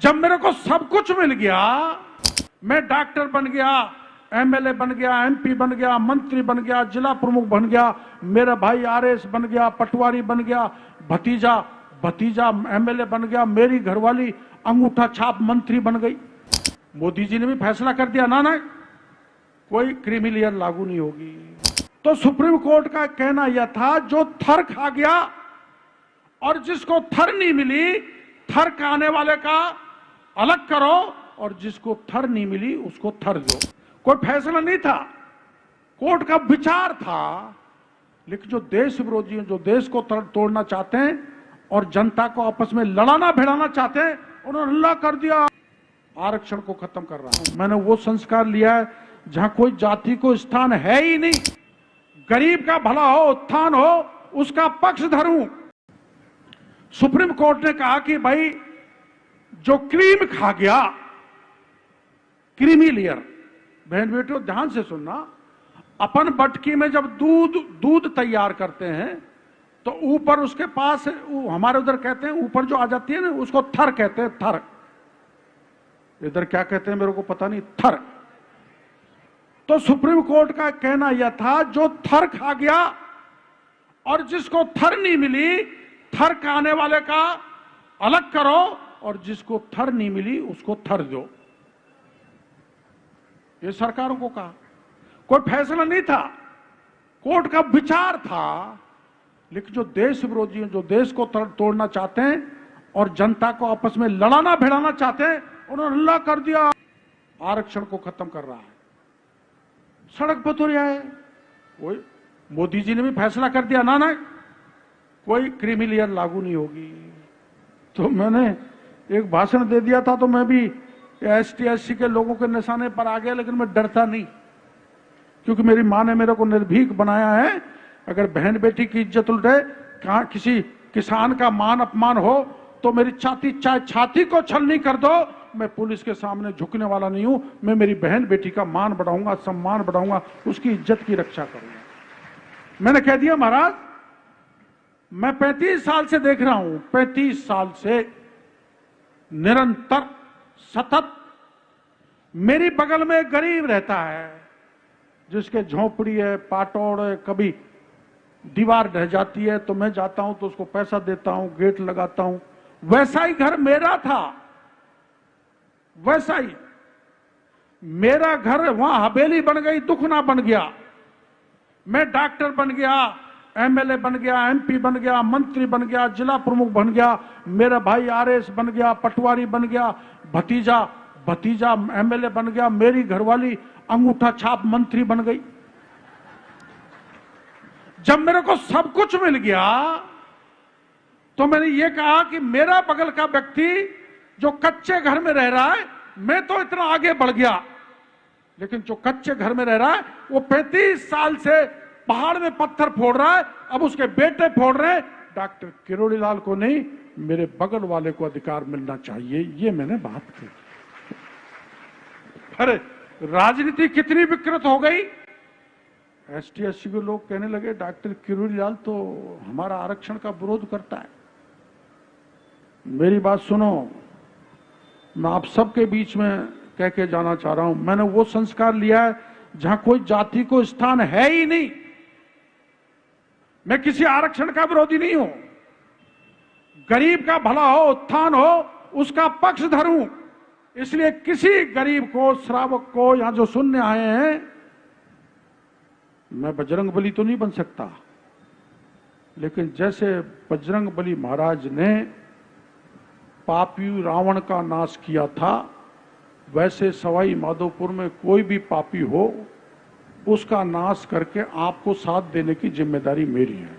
जब मेरे को सब कुछ मिल गया, मैं डॉक्टर बन गया, एमएलए बन गया, एमपी बन गया, मंत्री बन गया, जिला प्रमुख बन गया, मेरा भाई आरएस बन गया, पटवारी बन गया, भतीजा एमएलए बन गया, मेरी घरवाली अंगूठा छाप मंत्री बन गई। मोदी जी ने भी फैसला कर दिया ना कोई क्रीमी लेयर लागू नहीं होगी। तो सुप्रीम कोर्ट का कहना यह था, जो थर खा गया और जिसको थर नहीं मिली, थर खाने वाले का अलग करो और जिसको थर नहीं मिली उसको थर दो। कोई फैसला नहीं था, कोर्ट का विचार था। लेकिन जो देश विरोधी हैं, जो देश को तोड़ना चाहते हैं और जनता को आपस में लड़ाना भिड़ाना चाहते हैं, उन्होंने हल्ला कर दिया, आरक्षण को खत्म कर रहा हूं। मैंने वो संस्कार लिया है जहां कोई जाति को स्थान है ही नहीं, गरीब का भला हो, उत्थान हो, उसका पक्ष धरूं। सुप्रीम कोर्ट ने कहा कि भाई जो क्रीम खा गया, क्रीमी लेयर, बहन बेटियों ध्यान से सुनना, अपन बटकी में जब दूध तैयार करते हैं तो ऊपर उसके पास, हमारे उधर कहते हैं ऊपर जो आ जाती है ना, उसको थर कहते हैं, थर। इधर क्या कहते हैं मेरे को पता नहीं, थर। तो सुप्रीम कोर्ट का कहना यह था, जो थर खा गया और जिसको थर नहीं मिली, थर खाने वाले का अलग करो और जिसको थर नहीं मिली उसको थर दो। ये सरकारों को कहा, कोई फैसला नहीं था, कोर्ट का विचार था। लेकिन जो देश विरोधी हैं, जो देश को तोड़ना चाहते हैं और जनता को आपस में लड़ाना भिड़ाना चाहते हैं, उन्होंने हल्ला कर दिया, आरक्षण को खत्म कर रहा है, सड़क पर तुर आए। वही मोदी जी ने भी फैसला कर दिया ना कोई क्रीमी लेयर लागू नहीं होगी। तो मैंने एक भाषण दे दिया था, तो मैं भी एसटी एससी के लोगों के निशाने पर आ गया, लेकिन मैं डरता नहीं, क्योंकि मेरी मां ने मेरे को निर्भीक बनाया है। अगर बहन बेटी की इज्जत उल्टे, कहां किसी किसान का मान अपमान हो, तो मेरी छाती को छलनी कर दो, मैं पुलिस के सामने झुकने वाला नहीं हूं। मैं मेरी बहन बेटी का मान बढ़ाऊंगा, सम्मान बढ़ाऊंगा, उसकी इज्जत की रक्षा करूंगा। मैंने कह दिया, महाराज मैं 35 साल से देख रहा हूं, 35 साल से निरंतर सतत मेरी बगल में एक गरीब रहता है, जिसके झोपड़ी है, पाटौड़ है, कभी दीवार ढह जाती है तो मैं जाता हूं तो उसको पैसा देता हूं, गेट लगाता हूं। वैसा ही घर मेरा था, वैसा ही मेरा घर, वहां हवेली बन गई, दुख ना बन गया। मैं डॉक्टर बन गया, एमएलए बन गया, एमपी बन गया, मंत्री बन गया, जिला प्रमुख बन गया, मेरा भाई आरएस बन गया, पटवारी बन गया, भतीजा एमएलए बन गया, मेरी घरवाली अंगूठा छाप मंत्री बन गई। जब मेरे को सब कुछ मिल गया तो मैंने ये कहा कि मेरा बगल का व्यक्ति जो कच्चे घर में रह रहा है, मैं तो इतना आगे बढ़ गया, लेकिन जो कच्चे घर में रह रहा है वो 35 साल से पहाड़ में पत्थर फोड़ रहा है, अब उसके बेटे फोड़ रहे हैं। डॉक्टर किरोड़ी लाल को नहीं, मेरे बगल वाले को अधिकार मिलना चाहिए, ये मैंने बात की। अरे राजनीति कितनी विकृत हो गई। एसटी एससी के लोग कहने लगे, डॉक्टर किरोड़ी लाल तो हमारा आरक्षण का विरोध करता है। मेरी बात सुनो, मैं आप सबके बीच में कह के जाना चाह रहा हूं, मैंने वो संस्कार लिया है जहां कोई जाति को स्थान है ही नहीं। मैं किसी आरक्षण का विरोधी नहीं हूं, गरीब का भला हो, उत्थान हो, उसका पक्ष धरूं। इसलिए किसी गरीब को, श्रावक को, यहां जो सुनने आए हैं, मैं बजरंग बली तो नहीं बन सकता, लेकिन जैसे बजरंग बली महाराज ने पापी रावण का नाश किया था, वैसे सवाई माधोपुर में कोई भी पापी हो, उसका नाश करके आपको साथ देने की जिम्मेदारी मेरी है।